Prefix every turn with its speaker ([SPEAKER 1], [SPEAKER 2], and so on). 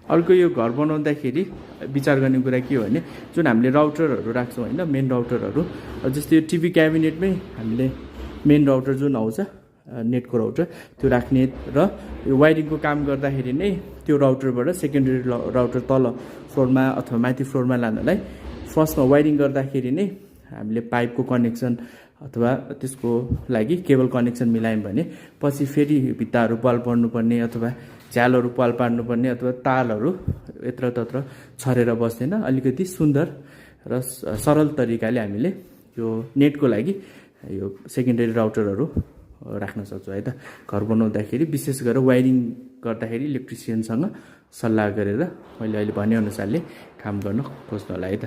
[SPEAKER 1] अर्को यो घर बनाउँदाखेरि विचार गर्ने कुरा के हो भने जुन हामीले राउटरहरू राख्छौँ होइन, मेन राउटरहरू, जस्तै यो टिभी क्याबिनेटमै हामीले मेन राउटर जुन आउँछ नेटको राउटर त्यो राख्ने र यो वायरिङको काम गर्दाखेरि नै त्यो राउटरबाट सेकेन्डरी राउटर तल फ्लोरमा अथवा माथि फ्लोरमा लानलाई फर्स्टमा वायरिङ गर्दाखेरि नै हामीले पाइपको कनेक्सन अथवा त्यसको लागि केबल कनेक्सन मिलायौँ भने पछि फेरि भित्ताहरू पाल पर्नुपर्ने अथवा झ्यालहरू पाल पार्नुपर्ने अथवा तारहरू यत्रतत्र छरेर बस्दैन। अलिकति सुन्दर र सरल तरिकाले हामीले यो नेटको लागि यो सेकेन्डरी राउटरहरू राख्न सक्छौँ है त। घर बनाउँदाखेरि विशेष गरेर वायरिङ गर्दाखेरि इलेक्ट्रिसियनसँग सल्लाह गरेर मैले अहिले भनेअनुसारले काम गर्न खोज्नु होला है त।